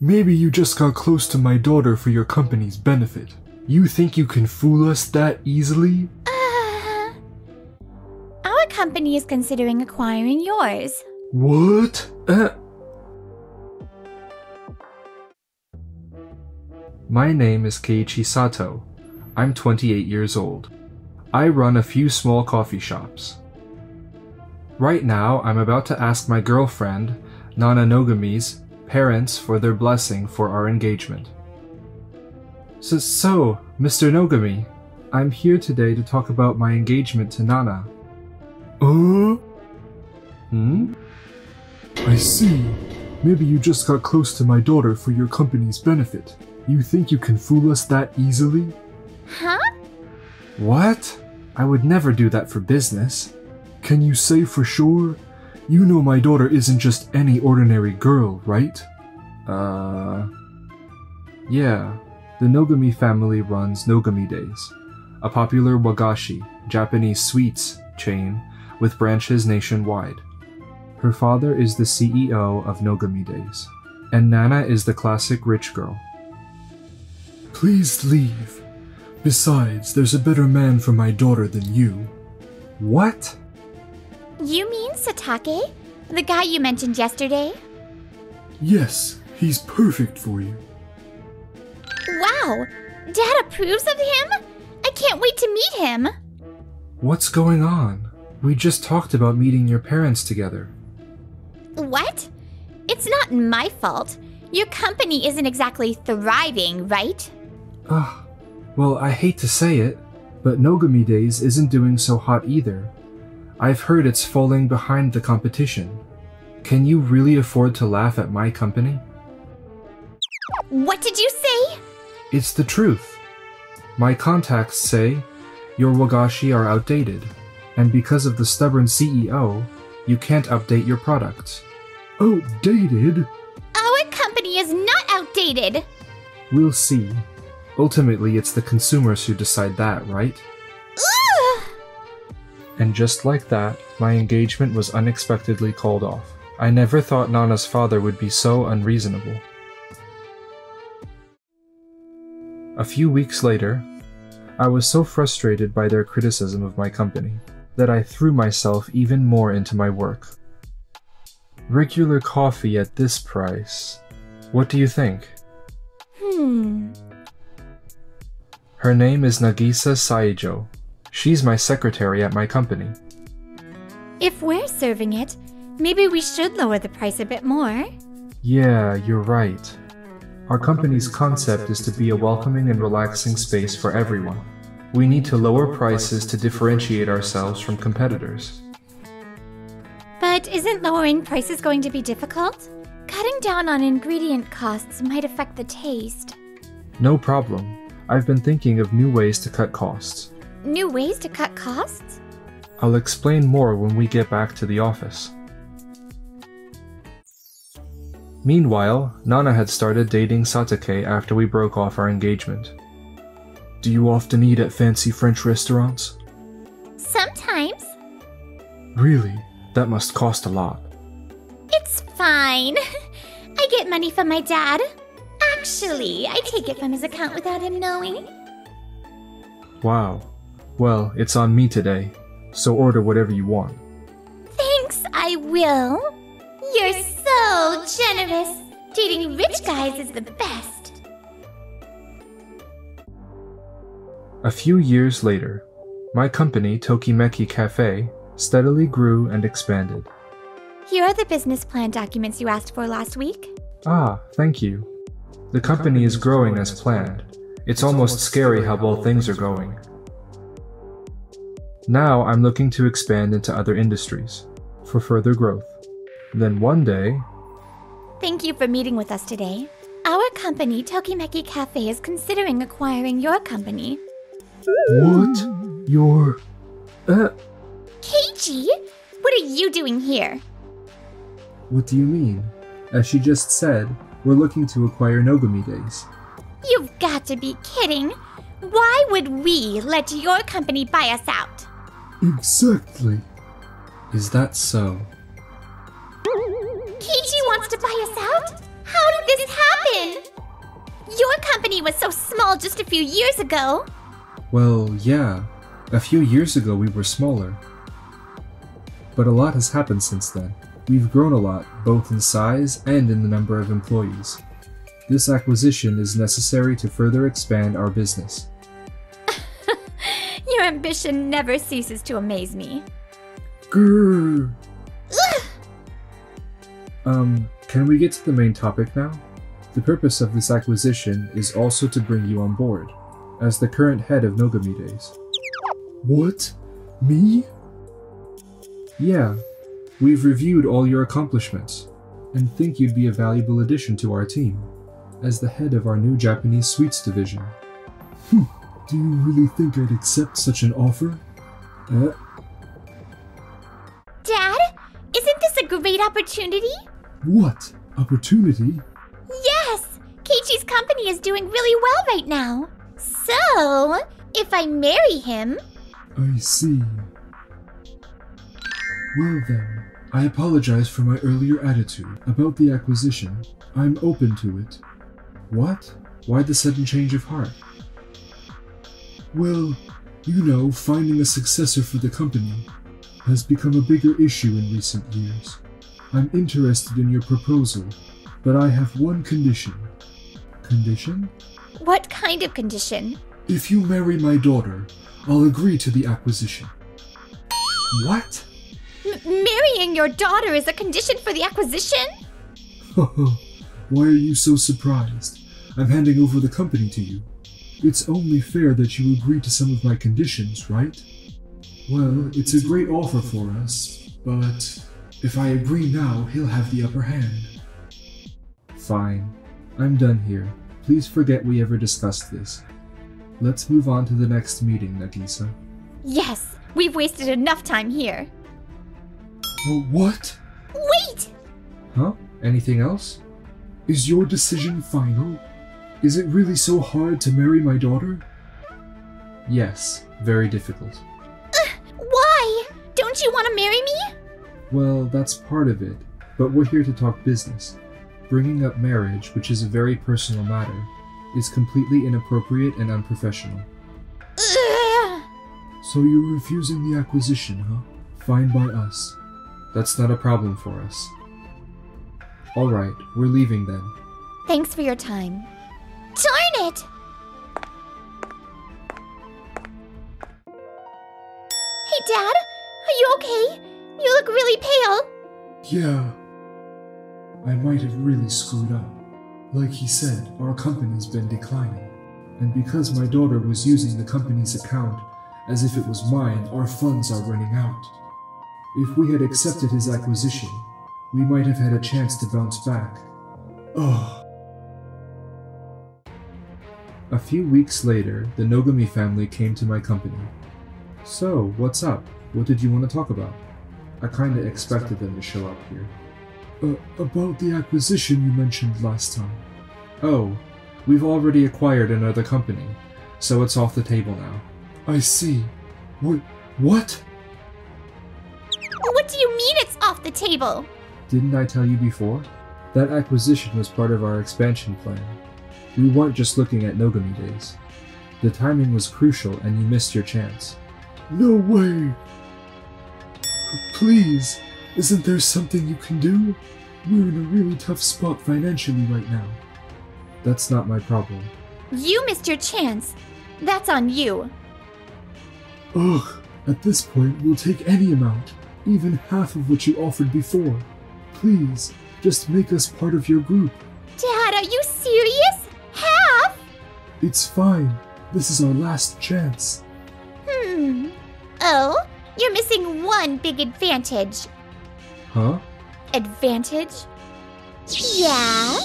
Maybe you just got close to my daughter for your company's benefit. You think you can fool us that easily? Our company is considering acquiring yours. What? My name is Keiichi Sato. I'm 28 years old. I run a few small coffee shops. Right now, I'm about to ask my girlfriend, Nana Nogami's, parents for their blessing for our engagement. So, Mr. Nogami, I'm here today to talk about my engagement to Nana. I see. Maybe you just got close to my daughter for your company's benefit. You think you can fool us that easily? Huh? What? I would never do that for business. Can you say for sure? You know my daughter isn't just any ordinary girl, right? Yeah. The Nogami family runs Nogami Days, a popular wagashi, Japanese sweets, chain with branches nationwide. Her father is the CEO of Nogami Days, and Nana is the classic rich girl. Please leave. Besides, there's a better man for my daughter than you. What? You mean Satake? The guy you mentioned yesterday? Yes, he's perfect for you. Wow! Dad approves of him? I can't wait to meet him! What's going on? We just talked about meeting your parents together. What? It's not my fault. Your company isn't exactly thriving, right? Well, I hate to say it, but Nogami Days isn't doing so hot either. I've heard it's falling behind the competition. Can you really afford to laugh at my company? What did you say? It's the truth. My contacts say your wagashi are outdated, and because of the stubborn CEO, you can't update your products. Outdated? Our company is not outdated! We'll see. Ultimately, it's the consumers who decide that, right? Ugh! And just like that, my engagement was unexpectedly called off. I never thought Nana's father would be so unreasonable. A few weeks later, I was so frustrated by their criticism of my company that I threw myself even more into my work. Regular coffee at this price. What do you think? Her name is Nagisa Saijo. She's my secretary at my company. If we're serving it, maybe we should lower the price a bit more. Yeah, you're right. Our company's concept is to be a welcoming and relaxing space for everyone. We need to lower prices to differentiate ourselves from competitors. But isn't lowering prices going to be difficult? Cutting down on ingredient costs might affect the taste. No problem. I've been thinking of new ways to cut costs. New ways to cut costs? I'll explain more when we get back to the office. Meanwhile, Nana had started dating Satake after we broke off our engagement. Do you often eat at fancy French restaurants? Sometimes. Really? That must cost a lot. It's fine. I get money from my dad. Actually, I take it from his account without him knowing. Wow. Well, it's on me today, so order whatever you want. Thanks, I will. You're so generous. Dating rich guys is the best. A few years later, my company, Tokimeki Cafe, steadily grew and expanded. Here are the business plan documents you asked for last week. Ah, thank you. The company is growing as planned. It's almost scary how well things are going. Now I'm looking to expand into other industries for further growth. Then one day... Thank you for meeting with us today. Our company, Tokimeki Cafe, is considering acquiring your company. What? Your... Keiichi? What are you doing here? What do you mean? As she just said, we're looking to acquire Nogami Days. You've got to be kidding. Why would we let your company buy us out? Exactly. Is that so? Keiichi wants to buy us out? How did this happen? company was so small just a few years ago. Well, yeah. A few years ago we were smaller. But a lot has happened since then. We've grown a lot, both in size and in the number of employees. This acquisition is necessary to further expand our business. Your ambition never ceases to amaze me. Grrr. Can we get to the main topic now? The purpose of this acquisition is also to bring you on board, as the current head of Nogami Days. What? Me? Yeah. We've reviewed all your accomplishments, and think you'd be a valuable addition to our team, as the head of our new Japanese sweets division. Do you really think I'd accept such an offer? Dad, isn't this a great opportunity? What? Opportunity? Yes! Keiichi's company is doing really well right now. So, if I marry him... I see. Well then, I apologize for my earlier attitude about the acquisition. I'm open to it. What? Why the sudden change of heart? Well, you know, finding a successor for the company has become a bigger issue in recent years. I'm interested in your proposal, but I have one condition. Condition? What kind of condition? If you marry my daughter, I'll agree to the acquisition. What? Marrying your daughter is a condition for the acquisition? Why are you so surprised? I'm handing over the company to you. It's only fair that you agree to some of my conditions, right? Well, it's a great offer for us, but if I agree now, he'll have the upper hand. Fine. I'm done here. Please forget we ever discussed this. Let's move on to the next meeting, Nagisa. Yes, we've wasted enough time here. What? Wait! Huh? Anything else? Is your decision final? Is it really so hard to marry my daughter? Yes, very difficult. Why? Don't you want to marry me? Well, that's part of it, but we're here to talk business. Bringing up marriage, which is a very personal matter, is completely inappropriate and unprofessional. So you're refusing the acquisition, huh? Fine by us. That's not a problem for us. Alright, we're leaving then. Thanks for your time. Darn it! Hey, Dad? Are you okay? You look really pale. Yeah. I might have really screwed up. Like he said, our company's been declining. And because my daughter was using the company's account as if it was mine, our funds are running out. If we had accepted his acquisition, we might have had a chance to bounce back. Ugh. A few weeks later, the Nogami family came to my company. So, what's up? What did you want to talk about? I kinda expected them to show up here. About the acquisition you mentioned last time. Oh, we've already acquired another company, so it's off the table now. I see. What? What do you mean it's off the table? Didn't I tell you before? That acquisition was part of our expansion plan. We weren't just looking at Nogami Days. The timing was crucial and you missed your chance. No way! Please, isn't there something you can do? We're in a really tough spot financially right now. That's not my problem. You missed your chance. That's on you. Ugh, at this point we'll take any amount, even half of what you offered before. Please, just make us part of your group. Dad, are you serious? Half? It's fine. This is our last chance. Oh, you're missing one big advantage. Huh? Advantage? Yeah.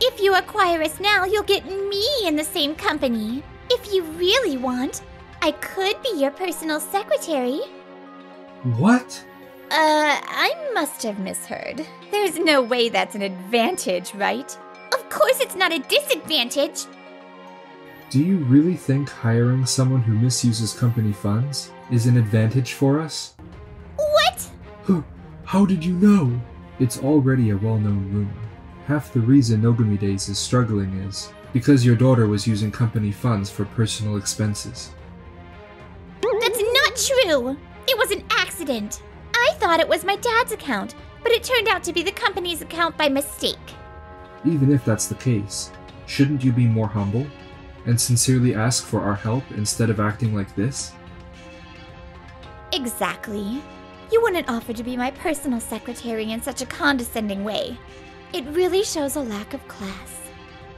If you acquire us now, you'll get me in the same company. If you really want, I could be your personal secretary. What? I must have misheard. There's no way that's an advantage, right? Of course it's not a disadvantage. Do you really think hiring someone who misuses company funds is an advantage for us? What? How did you know? It's already a well-known rumor. Half the reason Nogami Days is struggling is Because your daughter was using company funds for personal expenses. That's not true! It was an accident. I thought it was my dad's account, but it turned out to be the company's account by mistake. Even if that's the case, shouldn't you be more humble and sincerely ask for our help instead of acting like this? Exactly. You wouldn't offer to be my personal secretary in such a condescending way. It really shows a lack of class.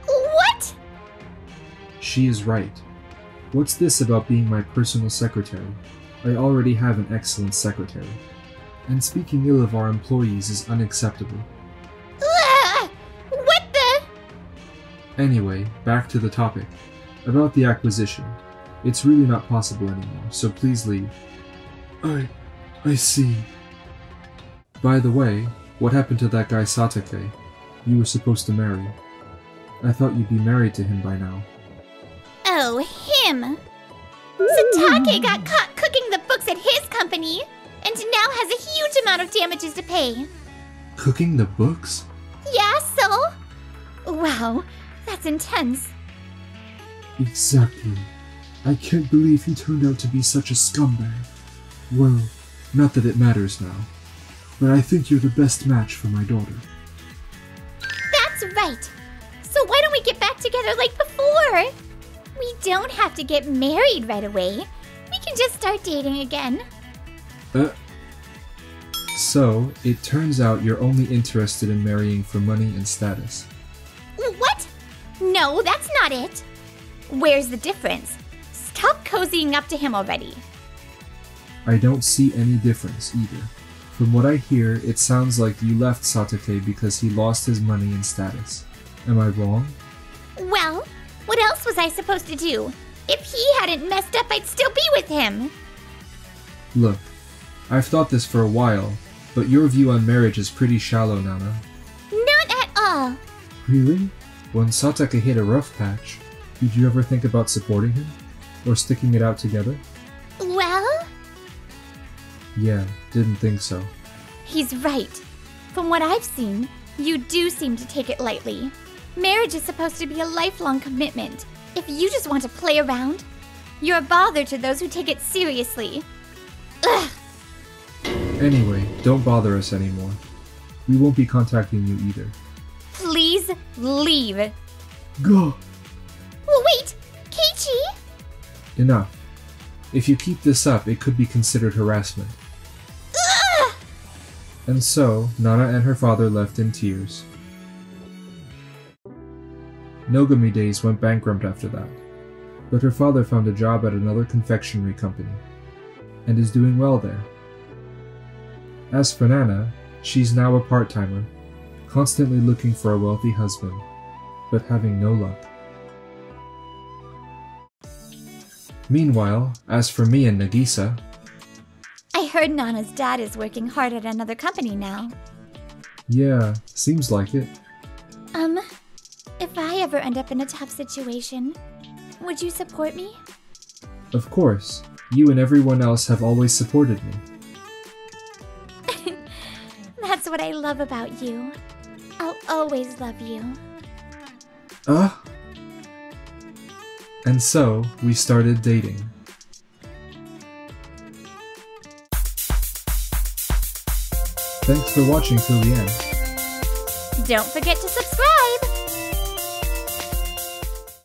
What? She is right. What's this about being my personal secretary? I already have an excellent secretary. And speaking ill of our employees is unacceptable. Ugh! What the? Anyway, back to the topic. About the acquisition. It's really not possible anymore, so please leave. I see. By the way, what happened to that guy Satake? You were supposed to marry. I thought you'd be married to him by now. Oh, him! Satake got caught cooking the books at his company, and now has a huge amount of damages to pay. Cooking the books? Yeah, so? Wow, that's intense. Exactly. I can't believe he turned out to be such a scumbag. Well, not that it matters now, but I think you're the best match for my daughter. That's right. So why don't we get back together like before? We don't have to get married right away. We can just start dating again. So, it turns out you're only interested in marrying for money and status. What? No, that's not it. Where's the difference? Stop cozying up to him already. I don't see any difference either. From what I hear, it sounds like you left Satake because he lost his money and status. Am I wrong? Well, what else was I supposed to do? If he hadn't messed up, I'd still be with him. Look, I've thought this for a while, but your view on marriage is pretty shallow, Nana. Not at all. Really? When Satake hit a rough patch, did you ever think about supporting him? Or sticking it out together? Well? Yeah, didn't think so. He's right. From what I've seen, you do seem to take it lightly. Marriage is supposed to be a lifelong commitment. If you just want to play around, you're a bother to those who take it seriously. Ugh! Anyway, don't bother us anymore. We won't be contacting you either. Please leave. Go! Wait! Keiichi! Enough. If you keep this up, it could be considered harassment. Ugh! And so, Nana and her father left in tears. Nogami Days went bankrupt after that, but her father found a job at another confectionery company, and is doing well there. As for Nana, she's now a part-timer, constantly looking for a wealthy husband, but having no luck. Meanwhile, as for me and Nagisa... I heard Nana's dad is working hard at another company now. Yeah, seems like it. If I ever end up in a tough situation, would you support me? Of course. You and everyone else have always supported me. That's what I love about you. I'll always love you. And so, we started dating. Thanks for watching till the end. Don't forget to subscribe!